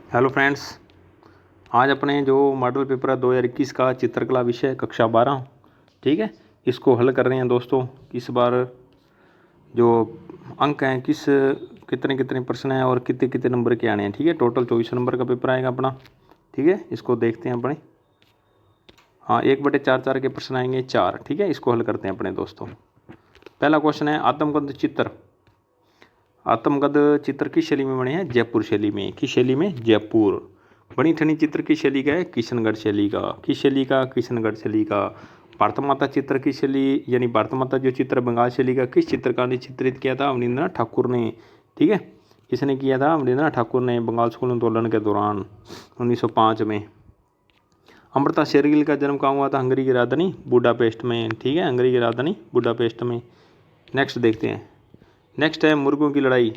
Hello friends, आज अपने जो मॉडल पेपर है 2021 का चित्रकला विषय कक्षा 12, ठीक है, इसको हल कर रहे हैं दोस्तों। इस बार जो अंक हैं कितने कितने प्रश्न हैं और कितने कितने नंबर के आने हैं, ठीक है। टोटल 24 नंबर का पेपर आएगा अपना, ठीक है। इसको देखते हैं अपने। हाँ, 1/4 के प्रश्न आएंगे 4, ठीक है। इसको हल करते हैं अपने दोस्तों। पहला क्वेश्चन है आत्मगत चित्र। आत्मगत चित्र किस शैली में बने हैं? जयपुर शैली में। किस शैली में? जयपुर। बनी ठनी चित्र किस शैली का है? किशनगढ़ शैली का। किस शैली का? किशनगढ़ शैली का। भारत माता चित्र की शैली, यानी भारत माता जो चित्र बंगाल शैली का किस चित्रकार ने चित्रित किया था? अवनींद्रनाथ ठाकुर ने, ठीक है। किसने किया था? अवनींद्रनाथ ठाकुर ने, बंगाल स्कूल आंदोलन के दौरान 1905 में। अमृता शेरगिल का जन्म कहाँ हुआ था? हंगरी की राजधानी बुडापेस्ट में, ठीक है। हंगरी की राजधानी बुडापेस्ट में। नेक्स्ट देखते हैं। नेक्स्ट है मुर्गों की लड़ाई।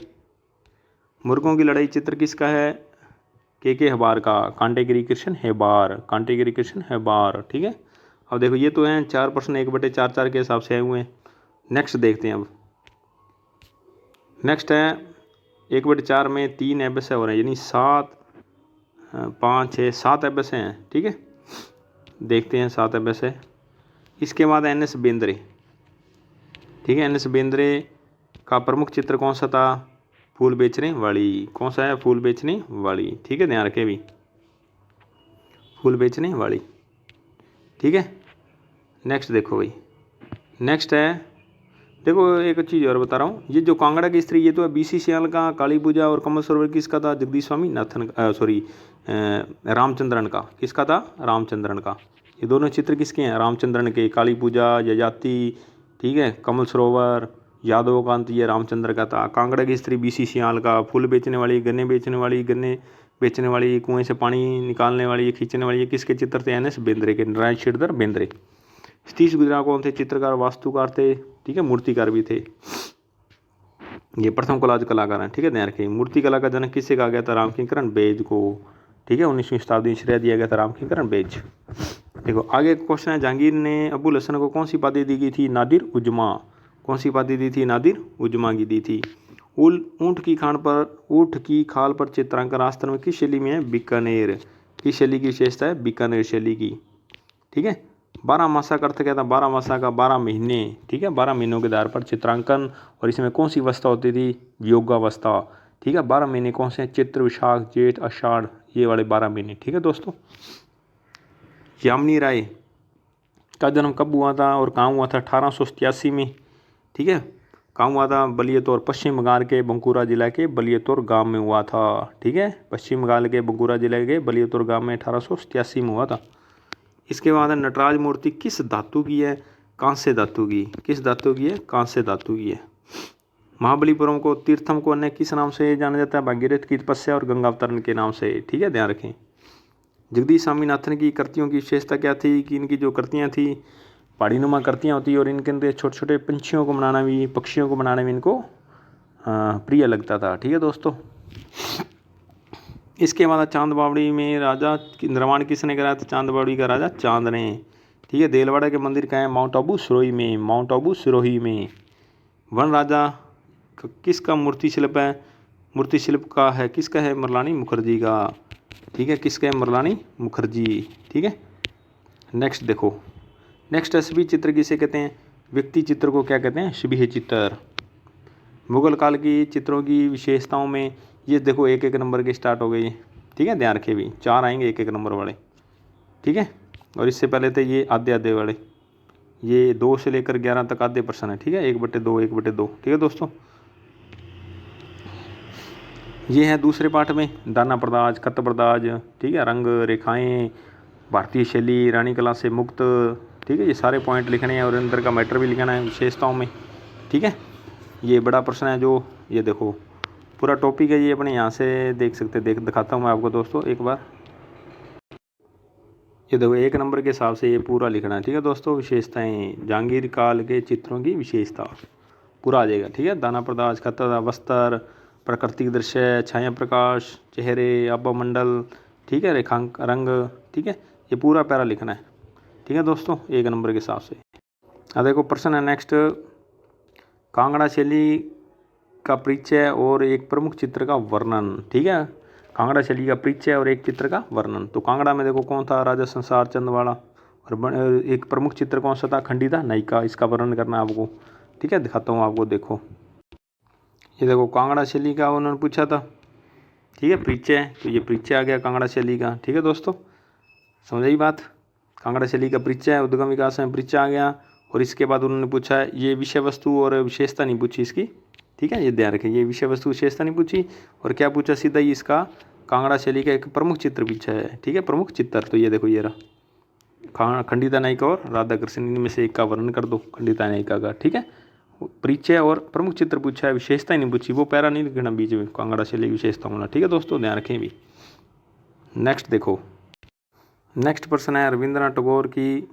मुर्गों की लड़ाई चित्र किसका है? के हबार का। कांटेगिरी कृष्ण हेबार। कांटेगिरी कृष्ण हेबार, ठीक है। अब देखो ये तो हैं 4 प्रश्न 1/4 के हिसाब से आए हुए हैं। नेक्स्ट देखते हैं अब। नेक्स्ट है 1/4 में 3 एबस हो रहे हैं, यानी 7 5 6 7 एबस हैं, ठीक है। देखते हैं 7 एबस है। इसके बाद NS बेंद्रे, ठीक है। NS बेंद्रे का प्रमुख चित्र कौन सा था? फूल बेचने वाली। कौन सा है? फूल बेचने वाली, ठीक है। ध्यान रखें भी, फूल बेचने वाली, ठीक है। नेक्स्ट देखो भाई। नेक्स्ट है, देखो एक चीज़ और बता रहा हूँ। ये जो कांगड़ा की स्त्री, ये तो है BC सियाल का। काली पूजा और कमल सरोवर किसका था? जगदीश स्वामी नाथन, सॉरी रामचंद्रन का। किसका था? रामचंद्रन का। ये दोनों चित्र किसके हैं? रामचंद्रन के। काली पूजा यजाति, ठीक है। कमल सरोवर यादव कांत, ये रामचंद्र का था। कांगड़ा की स्त्री BC सियाल का। फूल बेचने वाली, गन्ने बेचने वाली, गन्ने बेचने वाली, कुएं से पानी निकालने वाली, खींचने वाली, ये किसके चित्र थे? NS बेंद्रे के, नारायण श्रीधर बेंद्रे। सतीश गुजराल कौन थे? चित्रकार वास्तुकार थे, ठीक है। मूर्तिकार भी थे। ये प्रथम कोलाज कलाकार हैं, ठीक है। ध्यान रखिए। मूर्ति कला का जनक किससे कहा गया था? रामकिंकरण बेज को, ठीक है। 19वीं शताब्दी में श्रेय दिया गया था रामकिंकरण बेज। देखो आगे क्वेश्चन है, जहांगीर ने अबुल हसन को कौन सी उपाधि दी गई थी? नादिर उजमा। कौन सी उपाधि दी थी? नादिर उजमा की दी थी। ऊँट की खाल पर चित्रांकन राजस्थान में किस शैली में है? बीकानेर। किस शैली की विशेषता है? बीकानेर शैली की, ठीक है। 12 मासा का अर्थ क्या था? 12 मासा का 12 महीने, ठीक है। 12 महीनों के आधार पर चित्रांकन। और इसमें कौन सी अवस्था होती थी? योगावस्था, ठीक है। 12 महीने कौन से हैं? चित्र, विशाख, जेठ, आषाढ़, ये वाले 12 महीने, ठीक है दोस्तों। यामिनी राय का जन्म कब हुआ था और कहाँ हुआ था? 1887 में, ठीक है। कहाँ हुआ था? बलियातोर, पश्चिम बंगाल के बंकुरा जिला के बलियातोर गांव में हुआ था, ठीक है। पश्चिम बंगाल के बंकुरा जिले के बलियातोर गांव में 1887 में हुआ था। इसके बाद नटराज मूर्ति किस धातु की है? कांस्य धातु की। किस धातु की है? कांस्य धातु की है। महाबलीपुरम को, तीर्थम को अन्य किस नाम से जाना जाता है? भागीरथ की तपस्या और गंगा अवतरण के नाम से, ठीक है। ध्यान रखें। जगदीश स्वामीनाथन की कृतियों की विशेषता क्या थी? कि इनकी जो कृतियाँ थी पहाड़ीनुमा कृतियाँ होती, और इनके अंदर छोटे छोटे पंछियों को बनाना भी, पक्षियों को बनाने में इनको प्रिय लगता था, ठीक है दोस्तों। इसके बाद चांद बावड़ी में राजा निर्माण किसने कराया था? चांद बावड़ी का राजा चांद ने, ठीक है। देलवाड़ा के मंदिर कहाँ है? माउंट आबू सिरोही में। माउंट आबू सिरोही में। वन राजा किसका मूर्ति शिल्प है? मूर्ति शिल्प का है, किसका है? मरलानी मुखर्जी का, ठीक है। किसका है? मरलानी मुखर्जी, ठीक है। नेक्स्ट देखो। नेक्स्ट छवि चित्र किसे कहते हैं? व्यक्ति चित्र को क्या कहते हैं? छवि चित्र। मुगल काल की चित्रों की विशेषताओं में, ये देखो एक एक नंबर के स्टार्ट हो गई, ठीक है। ध्यान रखिए भी, 4 आएंगे एक एक नंबर वाले, ठीक है। और इससे पहले थे ये आधे आधे वाले, ये 2 से लेकर 11 तक आधे प्रश्न है, ठीक है। 1/2 1/2, ठीक है दोस्तों। ये है दूसरे पाठ में दाना प्रदाज, कत प्रदाज, ठीक है। रंग, रेखाएं, भारतीय शैली, रानी कला से मुक्त, ठीक है। ये सारे पॉइंट लिखने हैं और अंदर का मैटर भी लिखना है विशेषताओं में, ठीक है। ये बड़ा प्रश्न है जो, ये देखो पूरा टॉपिक है, ये अपने यहाँ से देख सकते, दिखाता हूँ मैं आपको दोस्तों एक बार। ये देखो 1 नंबर के हिसाब से ये पूरा लिखना है, ठीक है दोस्तों। विशेषताएं, जहांगीर काल के चित्रों की विशेषता पूरा आ जाएगा, ठीक है। दाना प्रदाज, खतर, वस्त्र, प्राकृतिक दृश्य, छाया प्रकाश, चेहरे, आभा मंडल, ठीक है। रेखांक, रंग, ठीक है। ये पूरा पैरा लिखना है, ठीक है दोस्तों, 1 नंबर के हिसाब से। अब देखो प्रश्न है नेक्स्ट, कांगड़ा शैली का परिचय और एक प्रमुख चित्र का वर्णन, ठीक है। कांगड़ा शैली का परिचय और एक चित्र का वर्णन। तो कांगड़ा में देखो कौन था, राजा संसार चंद वाला। और एक प्रमुख चित्र कौन सा था, खंडिता नायिका। इसका वर्णन करना है आपको, ठीक है। दिखाता हूँ आपको, देखो ये देखो कांगड़ा शैली का उन्होंने पूछा था, ठीक है, परिचय। तो ये परिचय आ गया कांगड़ा शैली का, ठीक है दोस्तों, समझ आई बात। कांगड़ा शैली का परिचय, उद्गम विकास में परिचय आ गया। और इसके बाद उन्होंने पूछा ये विषय वस्तु और विशेषता नहीं पूछी इसकी, ठीक है, ये ध्यान रखें, ये विषय वस्तु विशेषता नहीं पूछी। और क्या पूछा, सीधा ही इसका कांगड़ा शैली का एक प्रमुख चित्र पूछा है, ठीक है, प्रमुख चित्र। तो ये देखो ये रहा खंडिता नायिका और राधा कृष्ण, इनमें से एक का वर्णन कर दो खंडिता नायिका का, ठीक है। परिचय और प्रमुख चित्र पूछा है, विशेषता ही नहीं पूछी, वो पैरा नहीं लिखना बीच में, कांगड़ा शैली विशेषता होना, ठीक है दोस्तों, ध्यान रखें भी। नेक्स्ट देखो, नेक्स्ट प्रश्न है रविंद्रनाथ टैगोर की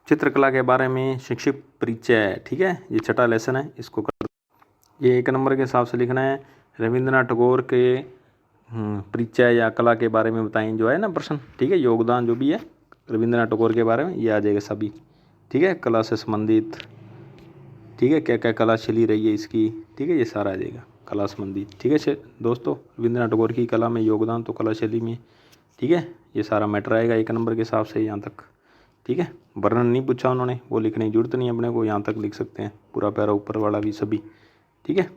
चित्रकला के बारे में संक्षिप्त परिचय, ठीक है। ये छठा लेसन है, इसको कर, ये 1 नंबर के हिसाब से लिखना है। रविंद्रनाथ टैगोर के परिचय या कला के बारे में बताएं, जो है ना प्रश्न, ठीक है, योगदान जो भी है रविंद्रनाथ टैगोर के बारे में, ये आ जाएगा सभी, ठीक है, कला से संबंधित, ठीक है, क्या क्या कला चली रही है इसकी, ठीक है, ये सारा आ जाएगा कला संबंधी, ठीक है दोस्तों। रविंद्रनाथ टैगोर की कला में योगदान, तो कला शैली में, ठीक है, ये सारा मैटर आएगा 1 नंबर के हिसाब से यहाँ तक, ठीक है। वर्णन नहीं पूछा उन्होंने, वो लिखने की जरूरत नहीं अपने को, यहाँ तक लिख सकते हैं, पूरा पैरा ऊपर वाला भी सभी, ठीक है।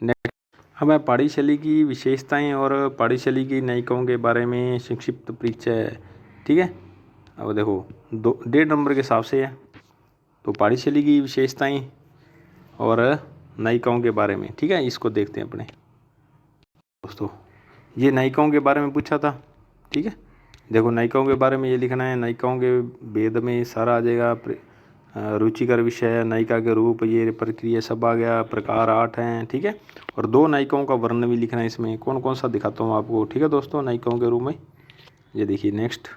नेक्स्ट अब है पहाड़ी शैली की विशेषताएं और पहाड़ी शैली की नायिकाओं के बारे में संक्षिप्त परिचय, ठीक है। अब देखो 1.5 नंबर के हिसाब से है, तो पहाड़ी शैली की विशेषताएं और नायिकाओं के बारे में, ठीक है, इसको देखते हैं अपने दोस्तों। ये नायिकाओं के बारे में पूछा था, ठीक है, देखो नायिकाओं के बारे में ये लिखना है, नायिकाओं के भेद में सारा आ जाएगा, रुचिकर विषय, नायिका के रूप, ये प्रक्रिया सब आ गया, प्रकार 8 हैं, ठीक है। और 2 नायिकाओं का वर्णन भी लिखना है इसमें, कौन कौन सा दिखाता हूँ आपको, ठीक है दोस्तों, नायिकाओं के रूप में। ये देखिए नेक्स्ट,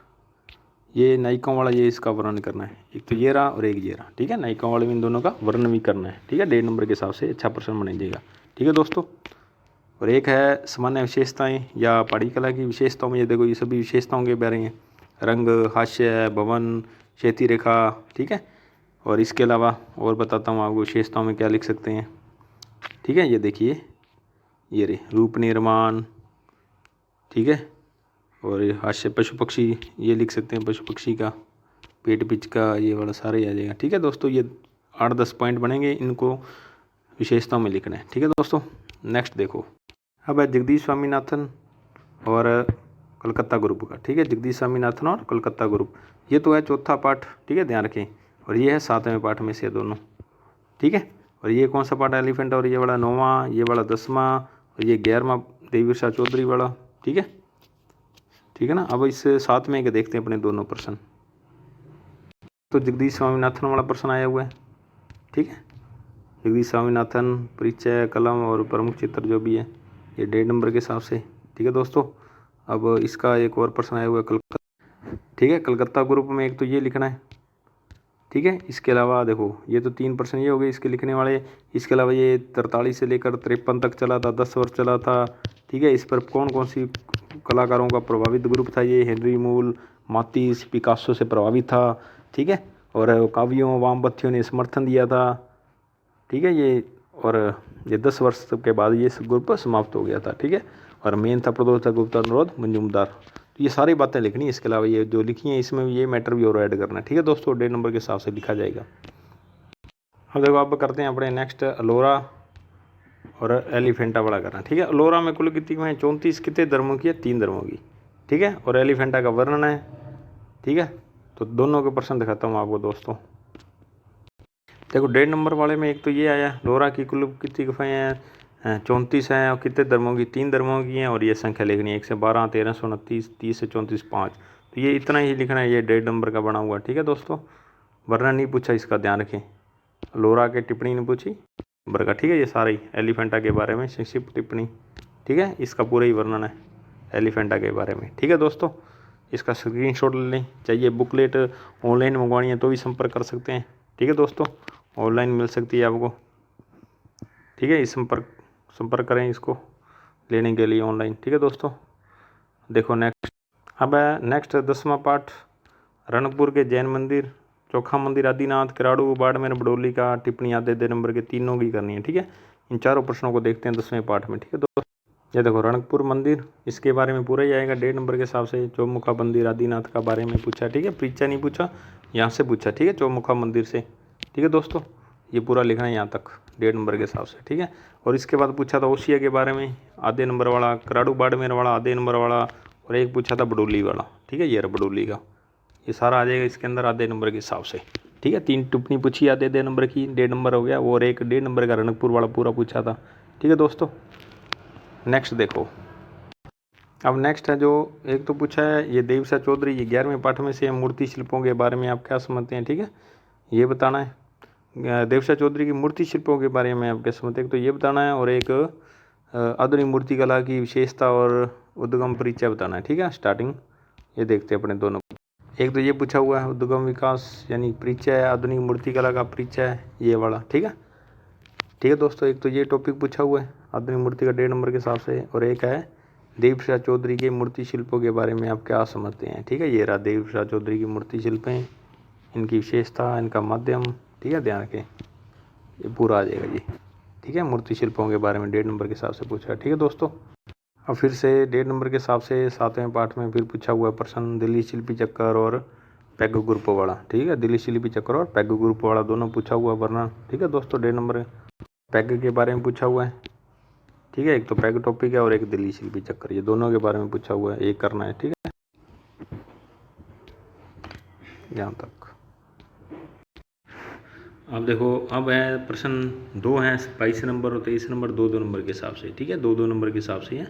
ये नायिकाओं वाला, ये इसका वर्णन करना है, एक तो ये रहा और एक ये रहा, ठीक है, नायिकाओं वाले में इन दोनों का वर्णन भी करना है, ठीक है, 1.5 नंबर के हिसाब से अच्छा प्रश्न बन जाएगा, ठीक है दोस्तों। और एक है सामान्य विशेषताएं या पहाड़ी कला की विशेषताओं में, ये देखो ये सभी विशेषताओं के बारे में, रंग, हास्य, भवन, क्षैतिज रेखा, ठीक है। और इसके अलावा और बताता हूँ आपको विशेषताओं में क्या लिख सकते हैं, ठीक है, ये देखिए ये रे रूप निर्माण, ठीक है। और हास्य, पशु पक्षी, ये लिख सकते हैं पशु पक्षी का, पेट पिच का, ये वाला सारे आ जाएगा, ठीक है दोस्तों। ये 8-10 पॉइंट बनेंगे, इनको विशेषताओं में लिखना है, ठीक है दोस्तों। नेक्स्ट देखो, अब है जगदीश स्वामीनाथन और कलकत्ता ग्रुप का, ठीक है, जगदीश स्वामीनाथन और कलकत्ता ग्रुप, ये तो है चौथा पाठ, ठीक है, ध्यान रखें। और ये है 7वें पाठ में से दोनों, ठीक है। और ये कौन सा पाठ है, एलिफेंट, और ये वाला 9वां, ये वाला 10वां, और ये 11वां देवी प्रसाद चौधरी वाला, ठीक है, ठीक है ना। अब इस 7वें के देखते हैं अपने दोनों प्रश्न। तो जगदीश स्वामीनाथन वाला प्रश्न आया हुआ है, ठीक है, जगदीश स्वामीनाथन परिचय, कलम और प्रमुख चित्र जो भी है, ये 1.5 नंबर के हिसाब से, ठीक है दोस्तों। अब इसका एक और प्रश्न आया हुआ है कलकत्ता, ठीक है, कलकत्ता ग्रुप में एक तो ये लिखना है, ठीक है। इसके अलावा देखो ये तो 3 प्रश्न ये हो गए इसके लिखने वाले। इसके अलावा ये 43 से लेकर 53 तक चला था, 10 वर्ष चला था, ठीक है। इस पर कौन कौन सी कलाकारों का प्रभावित ग्रुप था, ये हेनरी मूल, मातीस, पिकासो से प्रभावित था, ठीक है। और काव्यों, वामपंथियों ने समर्थन दिया था, ठीक है, ये। और ये 10 वर्ष के बाद ये ग्रुप समाप्त हो गया था, ठीक है। और मेन था प्रदोष गुप्ता, अनुरोध मंजूमदार। तो ये सारी बातें लिखनी है, इसके अलावा ये जो लिखी हैं इसमें ये मैटर भी और ऐड करना है, ठीक है दोस्तों, 1.5 नंबर के हिसाब से लिखा जाएगा। अब देखो अब करते हैं अपने नेक्स्ट अलोरा और एलिफेंटा वाला करना, ठीक है। अलोरा में कुल कितनी है, 34 कितने धर्मों की है, 3 धर्मों की, ठीक है। और एलिफेंटा का वर्णन है, ठीक है। तो दोनों के प्रश्न दिखाता हूँ आपको दोस्तों। देखो 1.5 नंबर वाले में एक तो ये आया, लोरा की कुल कितनी गुफाएं हैं, 34 हैं, और कितने धर्मों की, 3 धर्मों की हैं। और ये संख्या लिखनी है 1 से 12, 13 से 29, 30 से 34, 5। तो ये इतना ही लिखना है, ये 1.5 नंबर का बना हुआ, ठीक है दोस्तों। वर्णन नहीं पूछा, इसका ध्यान रखें, लोरा के टिप्पणी नहीं पूछी नंबर का, ठीक है। ये सारा ही एलिफेंटा के बारे में संक्षिप्त टिप्पणी, ठीक है, इसका पूरा ही वर्णन है एलिफेंटा के बारे में, ठीक है दोस्तों। इसका स्क्रीनशॉट ले लें, चाहिए बुकलेट ऑनलाइन मंगवानी है तो भी संपर्क कर सकते हैं, ठीक है दोस्तों, ऑनलाइन मिल सकती है आपको, ठीक है। इस संपर्क करें इसको लेने के लिए ऑनलाइन, ठीक है दोस्तों। देखो नेक्स्ट, अब है नेक्स्ट 10वां पाठ, रणकपुर के जैन मंदिर, चोखा मंदिर, आदिनाथ, किराड़ू, बाड़मेर, बडोली का टिप्पणी आधे नंबर के तीनों की करनी है, ठीक है। इन चारों प्रश्नों को देखते हैं 10वें पाठ में, ठीक है दोस्तों। ये देखो रणकपुर मंदिर, इसके बारे में पूरा ही आएगा 1.5 नंबर के हिसाब से। चौमुखा मंदिर आदिनाथ का बारे में पूछा, ठीक है, परीक्षा नहीं पूछा, यहाँ से पूछा, ठीक है, चौमुखा मंदिर से, ठीक है दोस्तों। ये पूरा लिखना है यहाँ तक 1.5 नंबर के हिसाब से, ठीक है। और इसके बाद पूछा था ओसिया के बारे में आधे नंबर वाला, कराड़ू बाड़मेर वाला आधे नंबर वाला, और एक पूछा था बडोली वाला, ठीक है, ये रहा बडोली का। ये सारा आ जाएगा इसके अंदर आधे नंबर के हिसाब से, ठीक है। 3 टिप्पणी पूछी आधे नंबर की, 1.5 नंबर हो गया, और एक 1.5 नंबर का रणकपुर वाला पूरा पूछा था, ठीक है दोस्तों। नेक्स्ट देखो, अब नेक्स्ट है जो एक तो पूछा है ये देवसा चौधरी, ये 11वें पाठ में से मूर्ति शिल्पों के बारे में आप क्या समझते हैं, ठीक है, ये बताना है। देवसा चौधरी की मूर्ति शिल्पों के बारे में आप क्या समझते हैं, तो ये बताना है। और एक आधुनिक मूर्ति कला की विशेषता और उद्गम परिचय बताना है, ठीक है। स्टार्टिंग ये देखते हैं अपने दोनों। एक तो ये पूछा हुआ है उद्गम विकास यानी परिचय, आधुनिक मूर्ति कला का परिचय, ये वाला, ठीक है, ठीक है दोस्तों। एक तो ये टॉपिक पूछा हुआ है आधुनिक मूर्ति का 1.5 नंबर के हिसाब से, और एक है देवसा चौधरी के मूर्ति शिल्पों के बारे में आप क्या समझते हैं, ठीक है। ये रहा देवसा चौधरी की मूर्ति शिल्पें, इनकी विशेषता, इनका माध्यम, ठीक है, ध्यान रखें, ये पूरा आ जाएगा जी, ठीक है। मूर्ति शिल्पों के बारे में 1.5 नंबर के हिसाब से पूछा है, ठीक है दोस्तों। अब फिर से 1.5 नंबर के हिसाब से 7वें पाठ में फिर पूछा हुआ प्रश्न दिल्ली शिल्पी चक्कर और पैग ग्रुप वाला, ठीक है, दिल्ली शिल्पी चक्कर और पैग ग्रुप वाला दोनों पूछा हुआ वर्णन, ठीक है दोस्तों। 1.5 नंबर पैग के बारे में पूछा हुआ है, ठीक है, एक तो पैग टॉपिक है और एक दिल्ली शिल्पी चक्कर, ये दोनों के बारे में पूछा हुआ है, एक करना है, ठीक है, यहाँ तक। अब देखो, अब है प्रश्न 2 है 22 नंबर और 23 नंबर 2-2 नंबर के हिसाब से, ठीक है, 2-2 नंबर के हिसाब से है,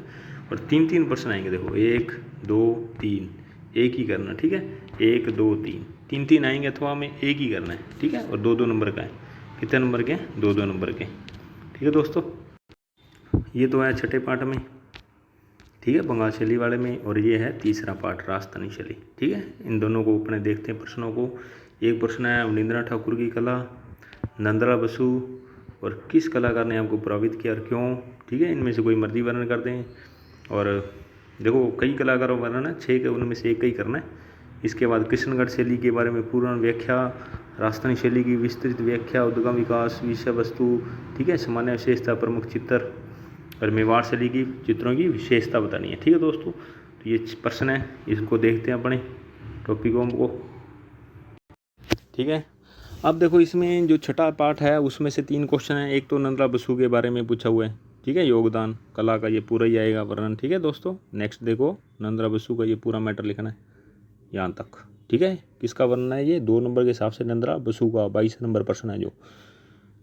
और 3-3 प्रश्न आएंगे। देखो 1 2 3, एक ही करना, ठीक है, 1 2 3, 3-3 आएंगे अथवा हमें एक ही करना है, ठीक है, और 2-2 नंबर का है। कितने नंबर के? 2-2 नंबर के, ठीक है दोस्तों। ये तो है छठे पाठ में, ठीक है, बंगाल शैली वाले में, और ये है तीसरा पाठ राजस्थानी शैली, ठीक है। इन दोनों को अपने देखते हैं प्रश्नों को। एक प्रश्न है अवनींद्रनाथ ठाकुर की कला, नंदला बसु और किस कलाकार ने आपको प्रभावित किया और क्यों, ठीक है, इनमें से कोई मर्जी वर्णन कर दें। और देखो कई कलाकारों का वर्णन है, 6 के उनमें से एक ही करना है। इसके बाद कृष्णगढ़ शैली के बारे में पूर्ण व्याख्या, राजस्थानी शैली की विस्तृत व्याख्या, उद्गम विकास, विषय वस्तु, ठीक है, सामान्य विशेषता, प्रमुख चित्र, और मेवाड़ शैली की चित्रों की विशेषता बतानी है, ठीक है दोस्तों। तो ये प्रश्न है, इसको देखते हैं अपने टॉपिकों को, ठीक है। अब देखो इसमें जो छठा पाठ है उसमें से 3 क्वेश्चन है। एक तो नंदला बसु के बारे में पूछा हुआ है, ठीक है, योगदान कला का, ये पूरा ही आएगा वर्णन, ठीक है दोस्तों। नेक्स्ट देखो नंदला बसु का ये पूरा मैटर लिखना है यहाँ तक, ठीक है। किसका वर्णन है ये? 2 नंबर के हिसाब से नंदला बसु का 22 नंबर प्रश्न है जो।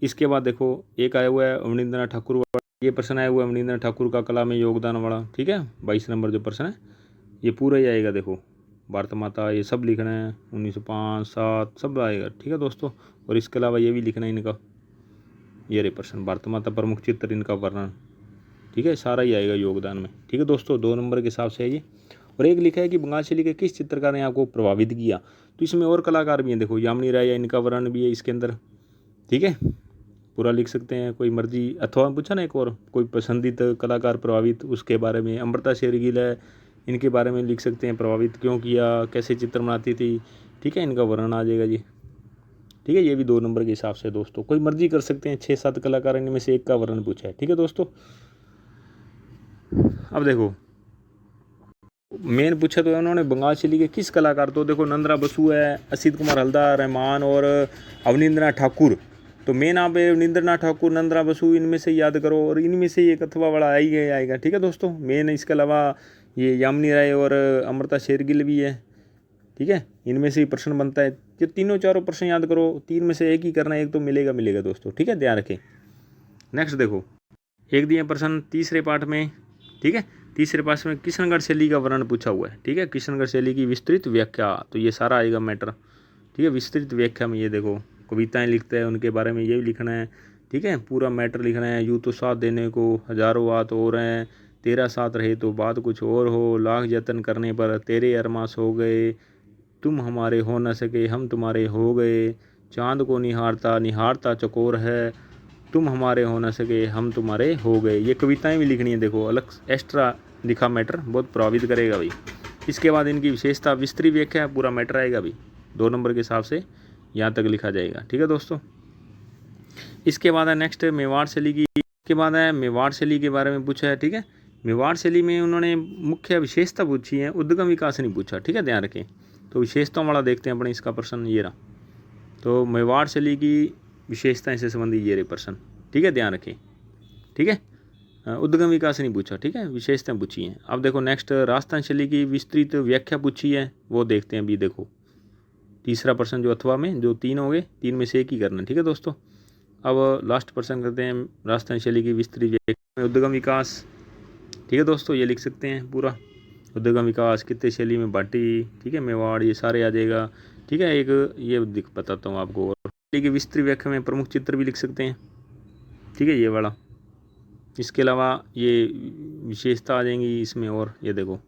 इसके बाद देखो एक आया हुआ है अवनींद्रनाथ ठाकुर, ये प्रश्न आया हुआ है अवनींद्रनाथ ठाकुर का कला में योगदान वाला, ठीक है, 22 नंबर जो प्रश्न है ये पूरा ही आएगा। देखो भारत माता ये सब लिखना है, 1905 7 सब आएगा, ठीक है दोस्तों। और इसके अलावा ये भी लिखना है इनका, ये रे प्रश्न भारत माता प्रमुख चित्र, इनका वर्णन, ठीक है, सारा ही आएगा योगदान में, ठीक है दोस्तों। 2 नंबर के हिसाब से है ये। और एक लिखा है कि बंगाल शैली के किस चित्रकार ने आपको प्रभावित किया, तो इसमें और कलाकार भी हैं, देखो यामिनी राय, इनका वर्णन भी है इसके अंदर, ठीक है, पूरा लिख सकते हैं, कोई मर्जी। अथवा पूछा ना एक और कोई पसंदीदा कलाकार प्रभावित, उसके बारे में अमृता शेरगिल है, इनके बारे में लिख सकते हैं, प्रभावित क्यों किया, कैसे चित्र बनाती थी, ठीक है, इनका वर्णन आ जाएगा जी, ठीक है। ये भी 2 नंबर के हिसाब से दोस्तों, कोई मर्जी कर सकते हैं, 6-7 कलाकार इनमें से एक का वर्णन पूछा है, ठीक है दोस्तों। अब देखो मेन पूछा तो है उन्होंने बंगाल शैली के किस कलाकार, तो देखो नंदला बसु है, असित कुमार हल्दार, रहमान और अवनींद्रनाथ ठाकुर। तो मेन आप अवनींद्रनाथ ठाकुर, नंदला बसु, इनमें से याद करो, और इनमें से एक अथवा वाला आएगा, ठीक है दोस्तों। मेन इसके अलावा ये यामिनी राय और अमृता शेरगिल भी है, ठीक है, इनमें से ही प्रश्न बनता है। ये 3-4 प्रश्न याद करो, 3 में से एक ही करना है, एक तो मिलेगा दोस्तों, ठीक है, ध्यान रखें। नेक्स्ट देखो एक दिए प्रश्न तीसरे पाठ में, ठीक है, तीसरे पाठ में कृष्णगढ़ शैली का वर्णन पूछा हुआ है, ठीक है, कृष्णगढ़ शैली की विस्तृत व्याख्या, तो ये सारा आएगा मैटर, ठीक है। विस्तृत व्याख्या में ये देखो कविताएं लिखते हैं, उनके बारे में ये भी लिखना है, ठीक है, पूरा मैटर लिखना है। यूँ तो साथ देने को हजारों बात और हैं, तेरा साथ रहे तो बात कुछ और हो, लाख जतन करने पर तेरे अरमास हो गए, तुम हमारे हो न सके हम तुम्हारे हो गए, चांद को निहारता चकोर है, तुम हमारे हो न सके हम तुम्हारे हो गए। ये कविताएं भी लिखनी है, देखो अलग एक्स्ट्रा लिखा मैटर, बहुत प्रभावित करेगा भाई। इसके बाद इनकी विशेषता, विस्तृत व्याख्या, पूरा मैटर आएगा भाई, 2 नंबर के हिसाब से यहाँ तक लिखा जाएगा, ठीक है दोस्तों। इसके बाद है नेक्स्ट मेवाड़ शैली की, इसके बाद है मेवाड़ शैली के बारे में पूछा है, ठीक है, मेवाड़ शैली में उन्होंने मुख्य विशेषता पूछी है, उद्गम विकास नहीं पूछा, ठीक है, ध्यान रखें। तो विशेषताओं वाला देखते हैं अपने इसका प्रश्न, ये रहा। तो मेवाड़ शैली की विशेषताएं से संबंधित ये रहे प्रश्न, ठीक है, ध्यान रखें, ठीक है। उद्गम विकास नहीं पूछा, ठीक है, विशेषताएं पूछी हैं। अब देखो नेक्स्ट, राजस्थान शैली की विस्तृत व्याख्या पूछी है, वो देखते हैं अभी। देखो तीसरा प्रश्न जो अथवा में जो 3 हो गए, 3 में से एक ही करना, ठीक है दोस्तों। अब लास्ट प्रश्न करते हैं, राजस्थान शैली की विस्तृत व्याख्या में उद्गम विकास, ठीक है दोस्तों, ये लिख सकते हैं पूरा। उद्गम विकास कितने शैली में बांटी, ठीक है, मेवाड़, ये सारे आ जाएगा, ठीक है। एक ये बताता हूँ आपको, और शैली की विस्तृत व्याख्या में प्रमुख चित्र भी लिख सकते हैं, ठीक है, ये वाला। इसके अलावा ये विशेषता आ जाएंगी इसमें, और ये देखो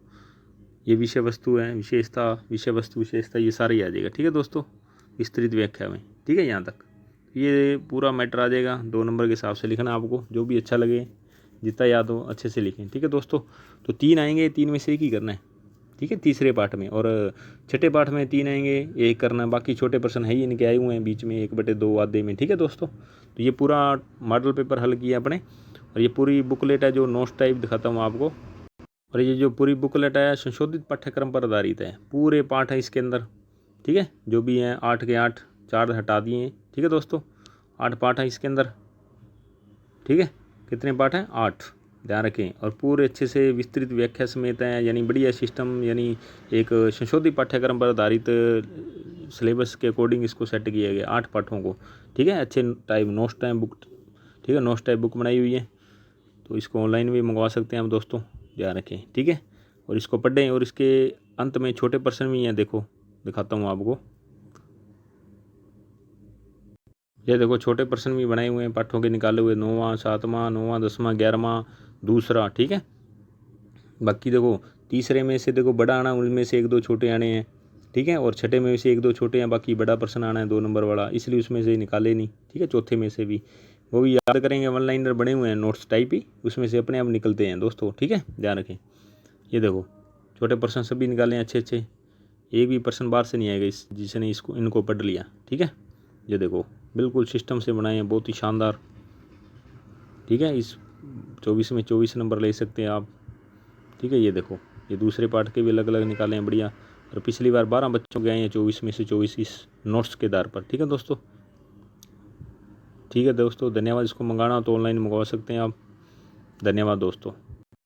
ये विषय वस्तु है, विशेषता, विषय वस्तु, विशेषता, ये सारे ही आ जाएगा, ठीक है दोस्तों, विस्तृत व्याख्या में, ठीक है। यहाँ तक ये पूरा मैटर आ जाएगा। 2 नंबर के हिसाब से लिखना आपको, जो भी अच्छा लगे, जितना याद हो अच्छे से लिखें, ठीक है दोस्तों। तो 3 आएंगे, 3 में से एक ही करना है, ठीक है, तीसरे पार्ट में। और छठे पार्ट में 3 आएंगे, एक करना है। बाकी छोटे प्रश्न है ही इनके आए हुए हैं बीच में 1/2 आधे में, ठीक है दोस्तों। तो ये पूरा मॉडल पेपर हल किया अपने, और ये पूरी बुकलेट है जो नोट्स टाइप दिखाता हूँ आपको। और ये जो पूरी बुकलेट है संशोधित पाठ्यक्रम पर आधारित है, पूरे पाठ है इसके अंदर, ठीक है, जो भी हैं 8 के 8, 4 हटा दिए हैं, ठीक है दोस्तों। 8 पाठ है इसके अंदर, ठीक है। कितने पाठ हैं? 8, ध्यान रखें। और पूरे अच्छे से विस्तृत व्याख्या समेत हैं, यानी बढ़िया सिस्टम, यानी एक संशोधित पाठ्यक्रम पर आधारित सिलेबस के अकॉर्डिंग इसको सेट किया गया 8 पाठों को, ठीक है। अच्छे टाइप नोट्स टाइप बुक, ठीक है, नोट्स टाइप बुक बनाई हुई है, तो इसको ऑनलाइन भी मंगवा सकते हैं आप दोस्तों, ध्यान रखें, ठीक है। और इसको पढ़ें, और इसके अंत में छोटे प्रश्न भी हैं, देखो दिखाता हूँ आपको। ये देखो छोटे प्रश्न भी बनाए हुए हैं पाठों के निकाले हुए, 9वां 7वां 9वां 10वां 11वां दूसरा, ठीक है। बाकी देखो तीसरे में से देखो बड़ा आना, उनमें से 1-2 छोटे आने हैं, ठीक है। और छठे में से 1-2 छोटे हैं, बाकी बड़ा प्रश्न आना है 2 नंबर वाला, इसलिए उसमें से निकाले नहीं, ठीक है। चौथे में से भी वो भी याद करेंगे, 1 लाइनर बने हुए हैं नोट्स टाइप ही, उसमें से अपने आप निकलते हैं दोस्तों, ठीक है, ध्यान रखें। ये देखो छोटे प्रश्न सभी निकाले हैं अच्छे अच्छे, एक भी प्रश्न बाहर से नहीं आएगा जिसने इसको इनको पढ़ लिया, ठीक है। ये देखो बिल्कुल सिस्टम से बनाए हैं, बहुत ही शानदार, ठीक है। इस 24 में 24 नंबर ले सकते हैं आप, ठीक है। ये देखो ये दूसरे पार्ट के भी अलग अलग निकाले हैं, बढ़िया। और पिछली बार 12 बच्चों के आए हैं 24 में से 24 इस नोट्स के आधार पर, ठीक है दोस्तों, ठीक है दोस्तों। धन्यवाद। इसको मंगाना हो तो ऑनलाइन मंगवा सकते हैं आप, धन्यवाद दोस्तों।